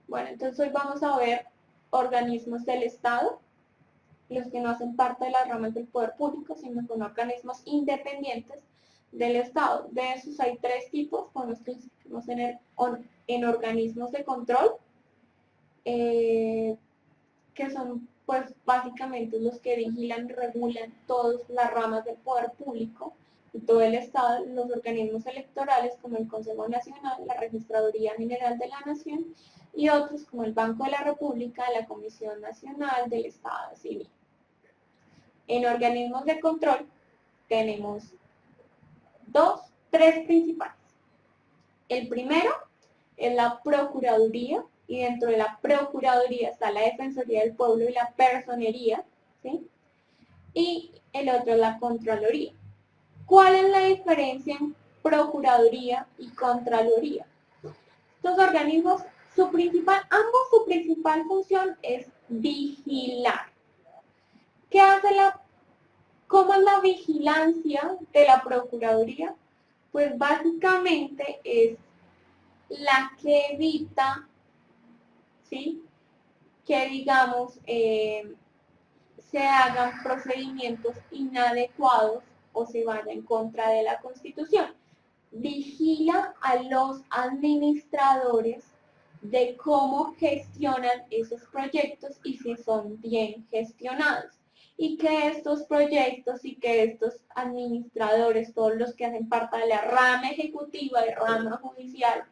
Bueno, entonces hoy vamos a ver organismos del Estado, los que no hacen parte de las ramas del poder público, sino son organismos independientes del Estado. De esos hay tres tipos, con los que clasificamos en organismos de control, que son pues básicamente los que vigilan y regulan todas las ramas del poder público y todo el Estado, los organismos electorales como el Consejo Nacional, la Registraduría General de la Nación y otros como el Banco de la República, la Comisión Nacional del Estado Civil. En organismos de control tenemos tres principales. El primero es la Procuraduría, y dentro de la Procuraduría está la Defensoría del Pueblo y la Personería, ¿sí? Y el otro es la Contraloría. ¿Cuál es la diferencia en Procuraduría y Contraloría? Estos organismos, ambos su principal función es vigilar. ¿Cómo es la vigilancia de la Procuraduría? Pues básicamente es la que evita, ¿sí?, que digamos se hagan procedimientos inadecuados o se vaya en contra de la Constitución. Vigila a los administradores de cómo gestionan esos proyectos y si son bien gestionados. Y que estos proyectos y que estos administradores, todos los que hacen parte de la rama ejecutiva y rama judicial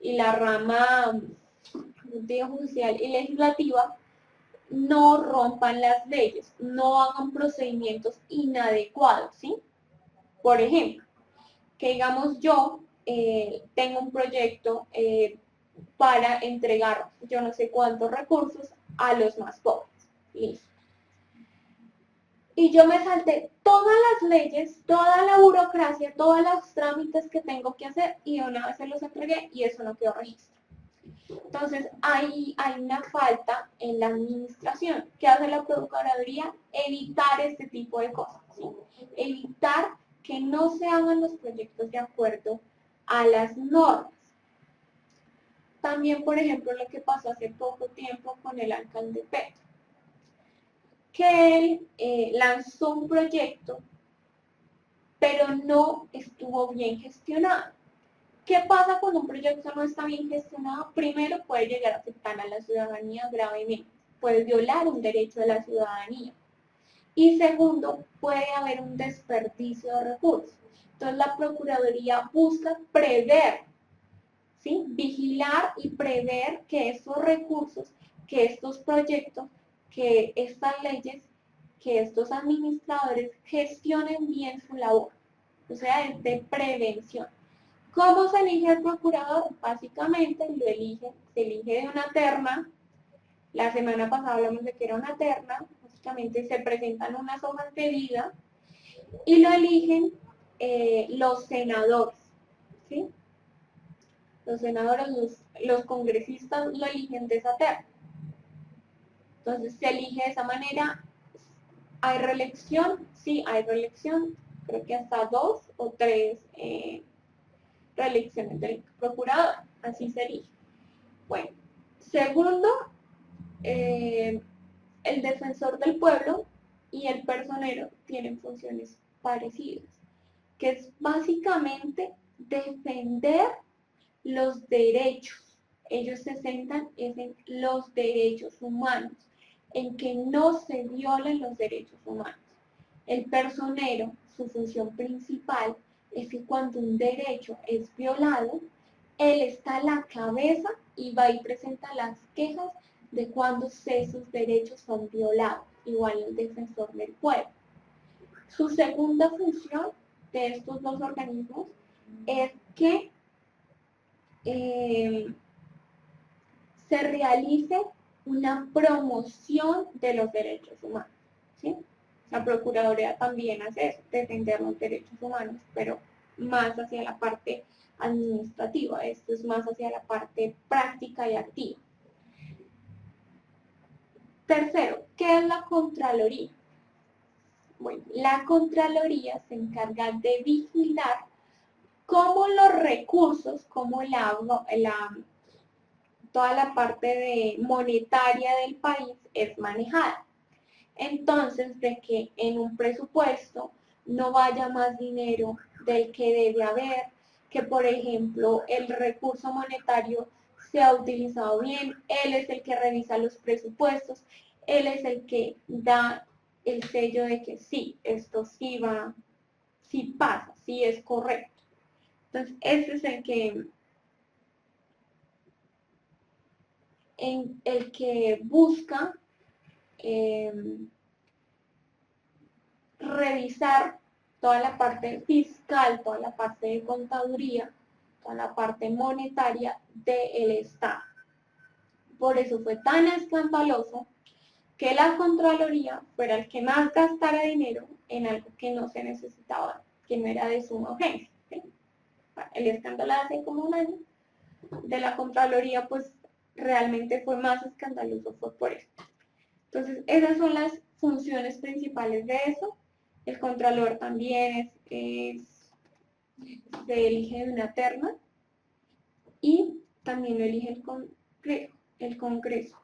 y la rama judicial y legislativa, no rompan las leyes, no hagan procedimientos inadecuados, ¿sí? Por ejemplo, que digamos yo tengo un proyecto para entregar yo no sé cuántos recursos a los más pobres. Listo. Y yo me salté todas las leyes, toda la burocracia, todos los trámites que tengo que hacer y una vez se los entregué y eso no quedó registrado. Entonces, hay una falta en la administración. ¿Qué hace la Procuraduría? Evitar este tipo de cosas, ¿sí? Evitar que no se hagan los proyectos de acuerdo a las normas. También, por ejemplo, lo que pasó hace poco tiempo con el alcalde Petro, que él lanzó un proyecto, pero no estuvo bien gestionado. ¿Qué pasa cuando un proyecto no está bien gestionado? Primero, puede llegar a afectar a la ciudadanía gravemente, puede violar un derecho de la ciudadanía. Y segundo, puede haber un desperdicio de recursos. Entonces, la Procuraduría busca prever, ¿sí?, vigilar y prever que estos recursos, que estos proyectos, que estas leyes, que estos administradores gestionen bien su labor. O sea, es de prevención. ¿Cómo se elige el procurador? Básicamente se elige de una terna. La semana pasada hablamos de que era una terna. Básicamente se presentan unas hojas de vida y lo eligen los senadores, ¿sí? Los senadores, los congresistas lo eligen de esa terna. Entonces se elige de esa manera. ¿Hay reelección? Sí, hay reelección. Creo que hasta 2 o 3 reelecciones del procurador, así se elige. Bueno, segundo, el defensor del pueblo y el personero tienen funciones parecidas, que es básicamente defender los derechos. Ellos se centran en los derechos humanos, en que no se violen los derechos humanos. El personero, su función principal es que cuando un derecho es violado, él está a la cabeza y va y presenta las quejas de cuando esos derechos son violados, igual el defensor del pueblo. Su segunda función de estos dos organismos es que se realice una promoción de los derechos humanos, ¿sí? La Procuraduría también hace eso, defender los derechos humanos, pero más hacia la parte administrativa, esto es más hacia la parte práctica y activa. Tercero, ¿qué es la Contraloría? Bueno, la Contraloría se encarga de vigilar cómo los recursos, cómo toda la parte monetaria del país es manejada. Entonces, de que en un presupuesto no vaya más dinero del que debe haber, que por ejemplo el recurso monetario sea utilizado bien, él es el que revisa los presupuestos, él es el que da el sello de que sí, esto sí va, sí pasa, sí es correcto. Entonces, ese es el que busca eh, revisar toda la parte fiscal, toda la parte de contaduría, toda la parte monetaria del Estado. Por eso fue tan escandaloso que la Contraloría fuera el que más gastara dinero en algo que no se necesitaba, que no era de suma urgencia. ¿Sí? El escándalo hace como un año de la Contraloría, pues realmente fue más escandaloso, fue por eso. Entonces, esas son las funciones principales de eso. El contralor también se elige de una terna y también lo elige el Congreso.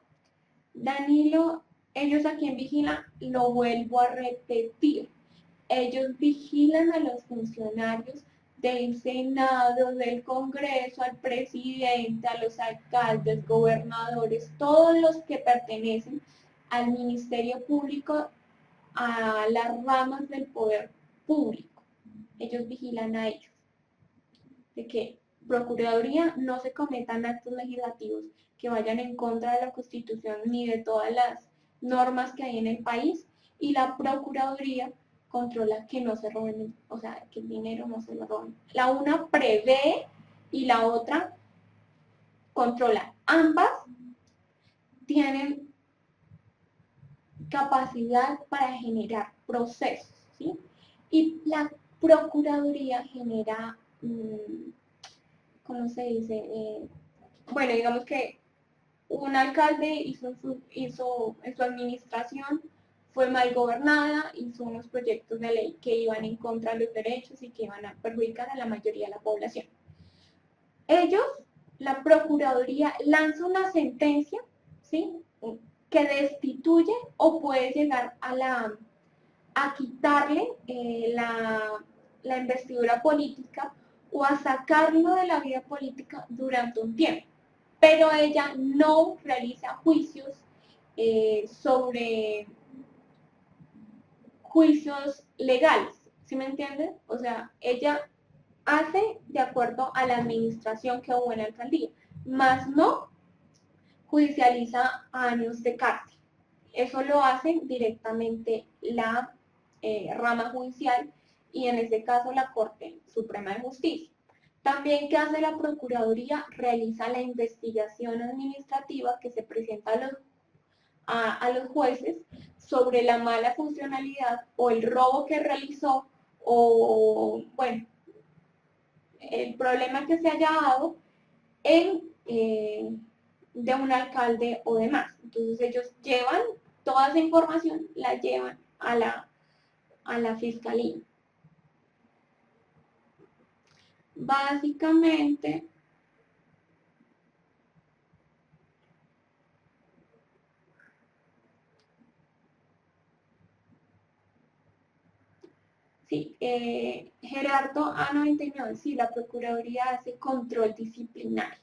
Danilo, ellos a quien vigilan, lo vuelvo a repetir. Ellos vigilan a los funcionarios del Senado, del Congreso, al presidente, a los alcaldes, gobernadores, todos los que pertenecen al Ministerio Público, a las ramas del poder público. Ellos vigilan a ellos. De que Procuraduría no se cometan actos legislativos que vayan en contra de la Constitución ni de todas las normas que hay en el país, y la Procuraduría controla que no se roben, o sea, que el dinero no se lo roben. La una prevé y la otra controla. Ambas tienen capacidad para generar procesos, ¿sí? Y la Procuraduría genera, ¿cómo se dice? Bueno, digamos que un alcalde hizo en su administración, fue mal gobernada, hizo unos proyectos de ley que iban en contra de los derechos y que iban a perjudicar a la mayoría de la población. Ellos, la Procuraduría, lanza una sentencia, ¿sí?, que destituye o puede llegar a quitarle la investidura política o a sacarlo de la vida política durante un tiempo. Pero ella no realiza juicios sobre juicios legales, ¿sí me entienden? O sea, ella hace de acuerdo a la administración que hubo en la alcaldía, más no judicializa años de cárcel. Eso lo hace directamente la rama judicial y en este caso la Corte Suprema de Justicia. También, ¿qué hace la Procuraduría? Realiza la investigación administrativa que se presenta a los jueces sobre la mala funcionalidad o el robo que realizó o, bueno, el problema que se haya dado de un alcalde o demás. Entonces ellos llevan toda esa información, la llevan a la fiscalía. Básicamente, sí, Gerardo A99, sí, la Procuraduría hace control disciplinario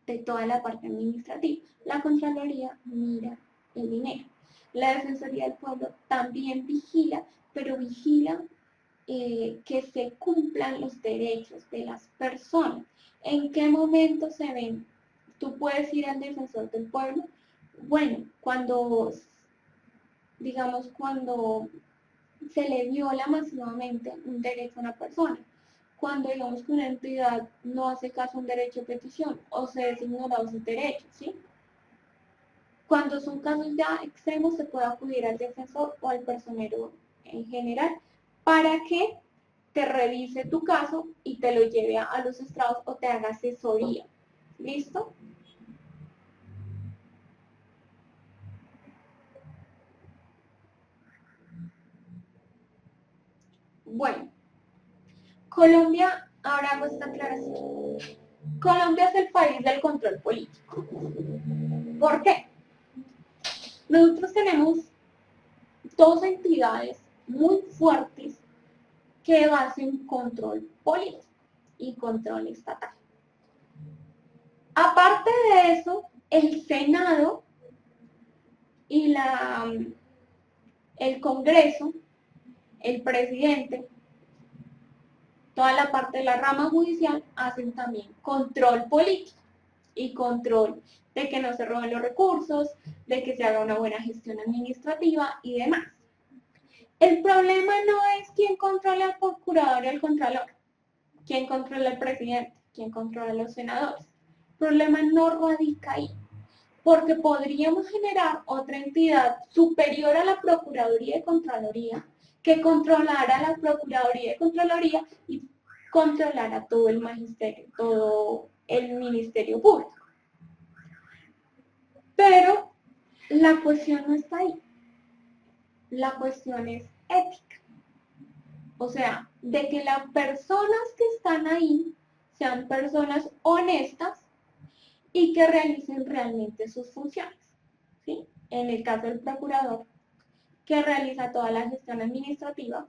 de toda la parte administrativa. La Contraloría mira el dinero. La Defensoría del Pueblo también vigila, pero vigila que se cumplan los derechos de las personas. ¿En qué momento se ven? Tú puedes ir al defensor del pueblo. Bueno, cuando se le viola masivamente un derecho a una persona, cuando digamos que una entidad no hace caso a un derecho de petición o se es ignorado sus derechos, ¿sí? Cuando son casos ya extremos, se puede acudir al defensor o al personero en general para que te revise tu caso y te lo lleve a los estrados o te haga asesoría. ¿Listo? Bueno, Colombia, ahora hago esta aclaración. Colombia es el país del control político. ¿Por qué? Nosotros tenemos dos entidades muy fuertes que hacen control político y control estatal. Aparte de eso, el Senado y el Congreso, el presidente, toda la parte de la rama judicial hacen también control político y control de que no se roben los recursos, de que se haga una buena gestión administrativa y demás. El problema no es quién controla al procurador y al contralor, quién controla al presidente, quién controla a los senadores. El problema no radica ahí, porque podríamos generar otra entidad superior a la Procuraduría y Contraloría que controlara la Procuraduría y Contraloría y controlara todo el magisterio, todo el Ministerio Público. Pero la cuestión no está ahí. La cuestión es ética. O sea, de que las personas que están ahí sean personas honestas y que realicen realmente sus funciones. ¿Sí? En el caso del procurador, que realiza toda la gestión administrativa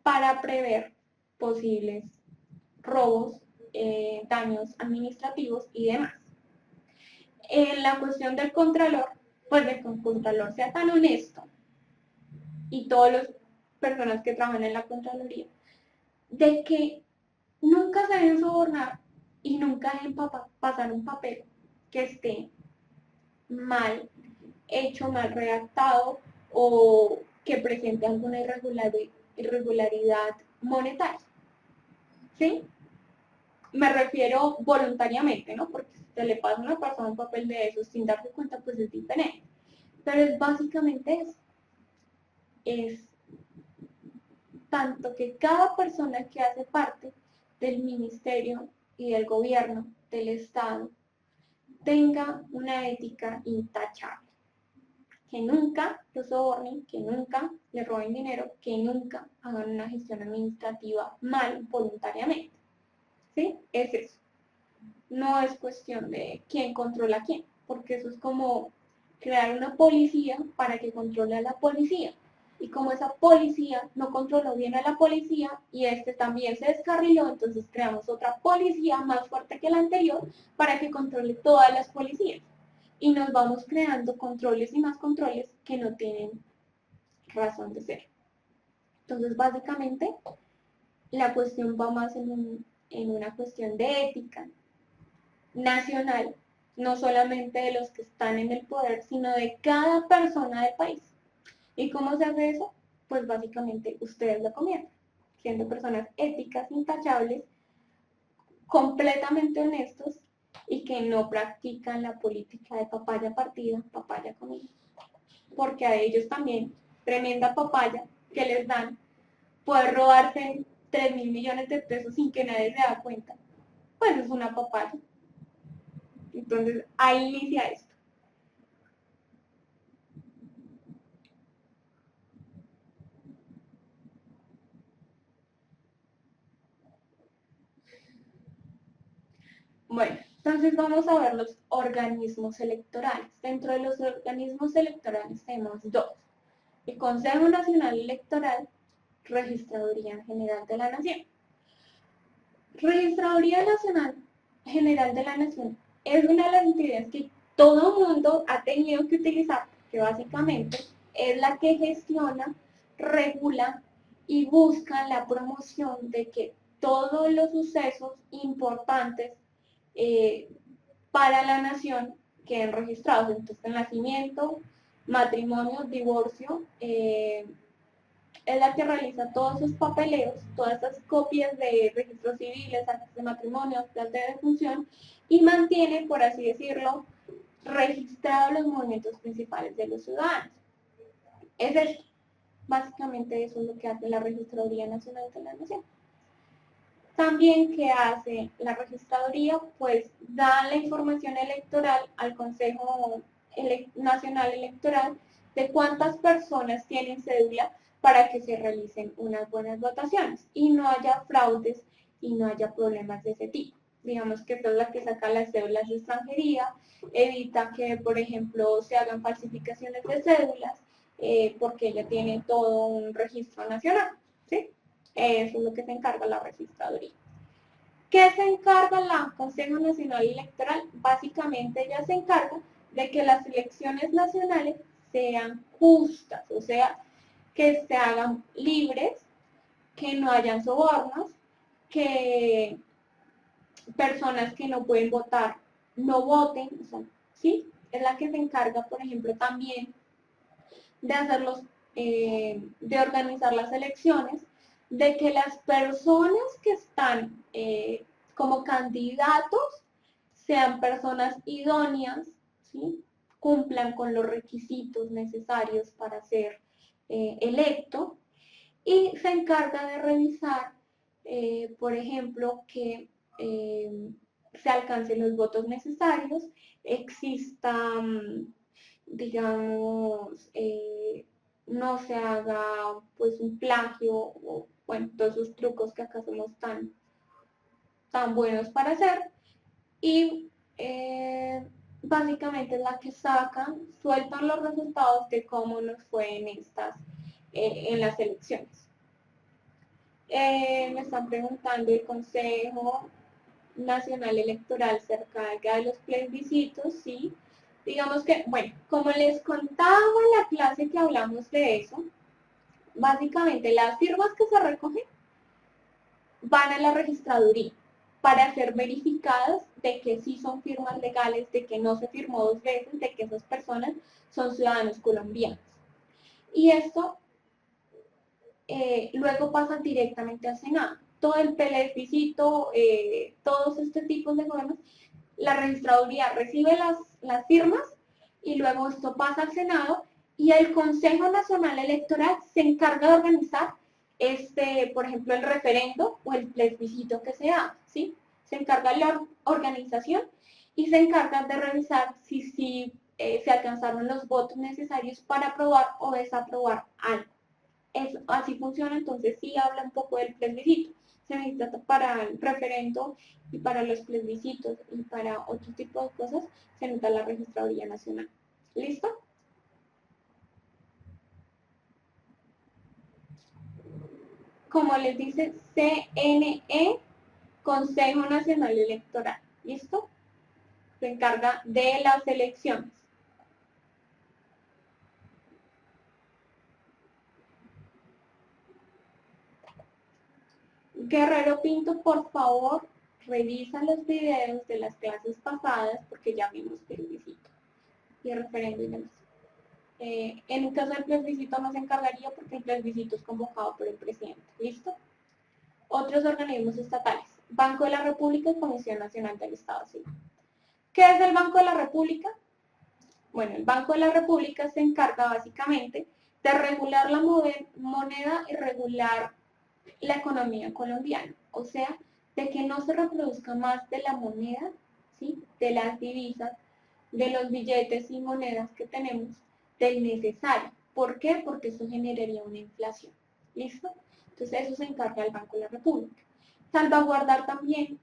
para prever posibles robos, daños administrativos y demás. En la cuestión del contralor, pues de que un contralor sea tan honesto y todas las personas que trabajan en la Contraloría, de que nunca se deben sobornar y nunca deben pasar un papel que esté mal hecho, mal redactado o que presente alguna irregularidad monetaria. ¿Sí? Me refiero voluntariamente, ¿no? Porque si se le pasa a una persona un papel de eso sin darse cuenta, pues es diferente. Pero es básicamente eso. Es tanto que cada persona que hace parte del ministerio y del gobierno, del Estado, tenga una ética intachable. Que nunca lo sobornen, que nunca le roben dinero, que nunca hagan una gestión administrativa mal voluntariamente. ¿Sí? Es eso. No es cuestión de quién controla a quién, porque eso es como crear una policía para que controle a la policía. Y como esa policía no controló bien a la policía y este también se descarriló, entonces creamos otra policía más fuerte que la anterior para que controle todas las policías. Y nos vamos creando controles y más controles que no tienen razón de ser. Entonces, básicamente, la cuestión va más en una cuestión de ética nacional, no solamente de los que están en el poder, sino de cada persona del país. ¿Y cómo se hace eso? Pues básicamente ustedes lo comienzan, siendo personas éticas, intachables, completamente honestos y que no practican la política de papaya partida, papaya comida. Porque a ellos también, tremenda papaya que les dan, poder robarse 3.000 millones de pesos sin que nadie se da cuenta, pues es una papaya. Entonces, ahí inicia esto. Bueno, entonces vamos a ver los organismos electorales. Dentro de los organismos electorales tenemos dos. El Consejo Nacional Electoral, Registraduría General de la Nación. Registraduría Nacional General de la Nación es una de las entidades que todo el mundo ha tenido que utilizar, que básicamente es la que gestiona, regula y busca la promoción de que todos los sucesos importantes para la nación queden registrados. Entonces, el nacimiento, matrimonio, divorcio, es la que realiza todos esos papeleos, todas esas copias de registros civiles, actas de matrimonio, actas de defunción, y mantiene, por así decirlo, registrados los movimientos principales de los ciudadanos. Es eso. Básicamente eso es lo que hace la Registraduría Nacional de la Nación. También, ¿qué hace la Registraduría? Pues da la información electoral al Consejo Nacional Electoral de cuántas personas tienen cédula para que se realicen unas buenas votaciones y no haya fraudes y no haya problemas de ese tipo. digamos que esta es la que saca las cédulas de extranjería, evita que, por ejemplo, se hagan falsificaciones de cédulas, porque ella tiene todo un registro nacional, ¿sí? Eso es lo que se encarga la registraduría. ¿Qué se encarga la Consejo Nacional Electoral? Básicamente ella se encarga de que las elecciones nacionales sean justas, o sea, que se hagan libres, que no hayan sobornos, que personas que no pueden votar no voten, o sea, ¿sí? Es la que se encarga, por ejemplo, también de hacerlos, de organizar las elecciones, de que las personas que están como candidatos sean personas idóneas, ¿sí? Cumplan con los requisitos necesarios para ser electo, y se encarga de revisar, por ejemplo, que se alcancen los votos necesarios, existan, digamos, no se haga pues un plagio o bueno, todos esos trucos que acá somos tan buenos para hacer, y básicamente es la que sueltan los resultados de cómo nos fue en las elecciones. Me están preguntando el Consejo Nacional Electoral se encarga de los plebiscitos, sí. Digamos que, bueno, como les contaba en la clase que hablamos de eso, básicamente las firmas que se recogen van a la registraduría para ser verificadas de que sí son firmas legales, de que no se firmó 2 veces, de que esas personas son ciudadanos colombianos. Y esto luego pasan directamente al Senado. Todo el plebiscito, todos estos tipos de normas, la registraduría recibe las firmas y luego esto pasa al Senado y el Consejo Nacional Electoral se encarga de organizar, por ejemplo, el referendo o el plebiscito que se haga, ¿sí? Se encarga de la organización y se encarga de revisar si se alcanzaron los votos necesarios para aprobar o desaprobar algo. Así funciona, entonces sí habla un poco del plebiscito. Se necesita para el referendo y para los plebiscitos y para otro tipo de cosas, se necesita la Registraduría Nacional. ¿Listo? Como les dice, CNE, Consejo Nacional Electoral. ¿Listo? Se encarga de las elecciones. Guerrero Pinto, por favor, revisa los videos de las clases pasadas porque ya vimos plebiscito y referendo y demás. En un caso del plebiscito no se encargaría porque el plebiscito es convocado por el presidente. ¿Listo? Otros organismos estatales. Banco de la República y Comisión Nacional del Estado Civil. ¿Qué es el Banco de la República? Bueno, el Banco de la República se encarga básicamente de regular la moneda y regular la economía colombiana. O sea, de que no se reproduzca más de la moneda, ¿sí? De las divisas, de los billetes y monedas que tenemos, del necesario. ¿Por qué? Porque eso generaría una inflación. ¿Listo? Entonces eso se encarga el Banco de la República. Salvaguardar también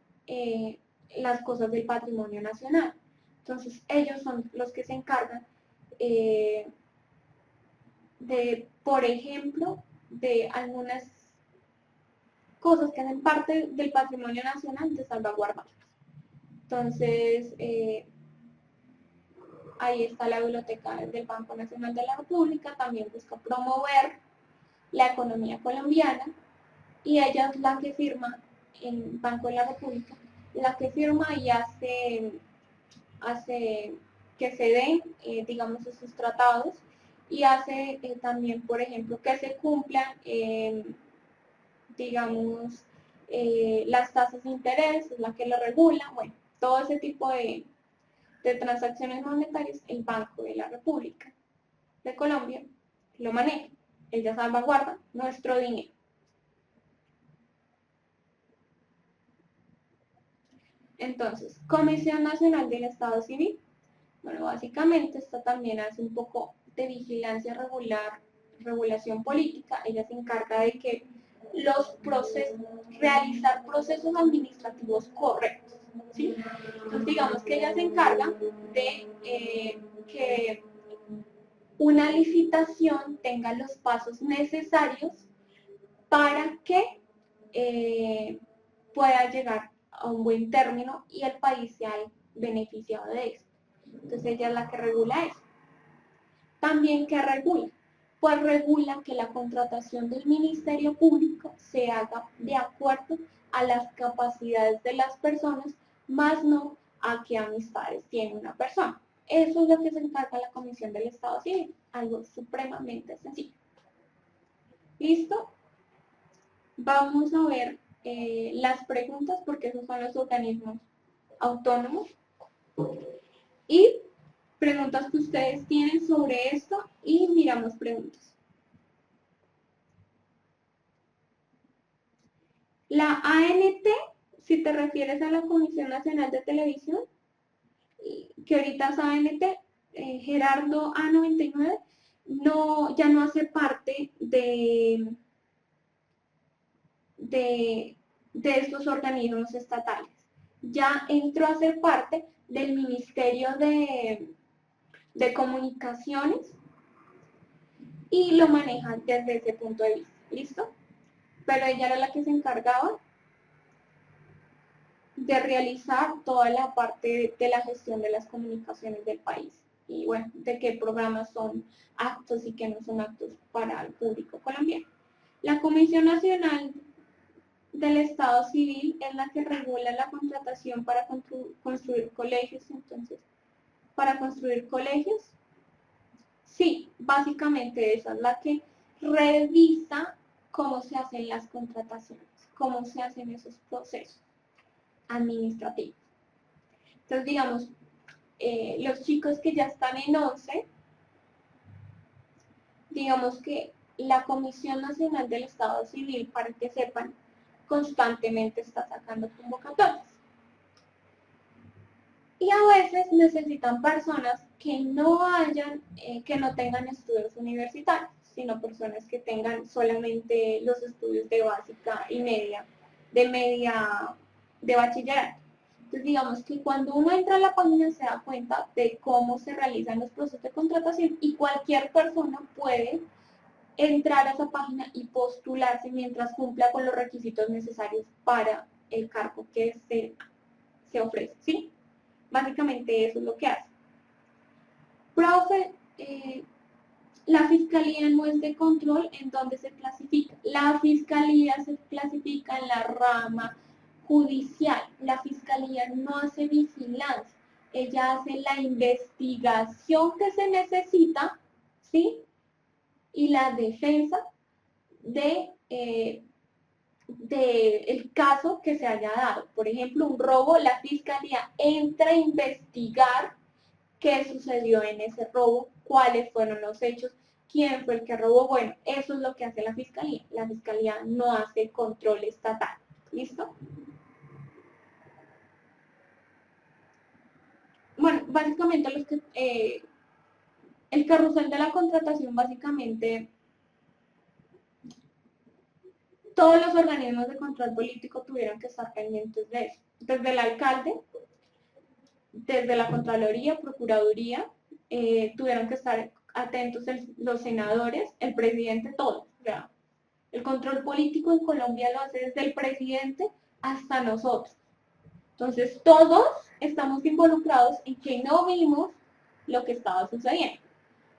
las cosas del patrimonio nacional. Entonces ellos son los que se encargan de, por ejemplo, de algunas cosas que hacen parte del patrimonio nacional de salvaguardarlas. Entonces, ahí está la biblioteca del Banco Nacional de la República, también busca promover la economía colombiana y ella es la que firma en Banco de la República, la que firma y hace que se den, digamos, esos tratados y hace también, por ejemplo, que se cumplan, digamos, las tasas de interés, es la que lo regula, bueno, todo ese tipo de transacciones monetarias, el Banco de la República de Colombia lo maneja. Ella salvaguarda nuestro dinero. Entonces, Comisión Nacional del Estado Civil. Bueno, básicamente esto también hace un poco de vigilancia regular, regulación política. Ella se encarga de que realizar procesos administrativos correctos. ¿sí? Entonces digamos que ella se encarga de que una licitación tenga los pasos necesarios para que pueda llegar a un buen término y el país sea beneficiado de eso. Entonces ella es la que regula eso. También, ¿qué regula? Pues regula que la contratación del Ministerio Público se haga de acuerdo a las capacidades de las personas, más no a qué amistades tiene una persona. Eso es lo que se encarga la Comisión del Estado Civil, algo supremamente sencillo. ¿Listo? Vamos a ver las preguntas, porque esos son los organismos autónomos. Y preguntas que ustedes tienen sobre esto y miramos preguntas. La ANT, si te refieres a la Comisión Nacional de Televisión, que ahorita es ANT, Gerardo A99, ya no hace parte de estos organismos estatales. Ya entró a ser parte del Ministerio de Comunicaciones y lo manejan desde ese punto de vista. ¿Listo? Pero ella era la que se encargaba de realizar toda la parte de la gestión de las comunicaciones del país y bueno, de qué programas son aptos y qué no son aptos para el público colombiano. La Comisión Nacional del Estado Civil es la que regula la contratación para construir colegios. Entonces, para construir colegios, sí, básicamente esa es la que revisa cómo se hacen las contrataciones, cómo se hacen esos procesos administrativos. Entonces, digamos, los chicos que ya están en 11, digamos que la Comisión Nacional del Estado Civil, para que sepan, constantemente está sacando convocatorias. Y a veces necesitan personas que no tengan estudios universitarios, sino personas que tengan solamente los estudios de básica y media, de bachillerato. Entonces, digamos que cuando uno entra a la página se da cuenta de cómo se realizan los procesos de contratación y cualquier persona puede entrar a esa página y postularse mientras cumpla con los requisitos necesarios para el cargo que se ofrece, ¿sí? Básicamente eso es lo que hace. Profe, la fiscalía no es de control, ¿en dónde se clasifica? La fiscalía se clasifica en la rama judicial. La fiscalía no hace vigilancia, ella hace la investigación que se necesita, ¿sí? Y la defensa el caso que se haya dado. Por ejemplo, un robo, la fiscalía entra a investigar qué sucedió en ese robo, cuáles fueron los hechos, quién fue el que robó. Bueno, eso es lo que hace la fiscalía. La fiscalía no hace control estatal. ¿Listo? Bueno, básicamente el carrusel de la contratación, básicamente todos los organismos de control político tuvieron que estar pendientes de eso. Desde el alcalde, desde la Contraloría, Procuraduría, tuvieron que estar atentos los senadores, el presidente, todos. O sea, el control político en Colombia lo hace desde el presidente hasta nosotros. Entonces, todos estamos involucrados en que no vimos lo que estaba sucediendo.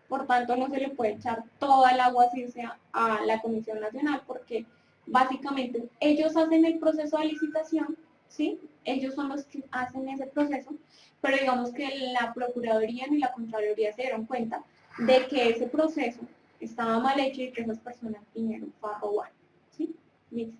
Por tanto, no se le puede echar toda el agua sucia a la Comisión Nacional porque básicamente ellos hacen el proceso de licitación, ¿sí? Ellos son los que hacen ese proceso, pero digamos que la Procuraduría ni la Contraloría se dieron cuenta de que ese proceso estaba mal hecho y que esas personas vinieron para robar, ¿sí? Listo.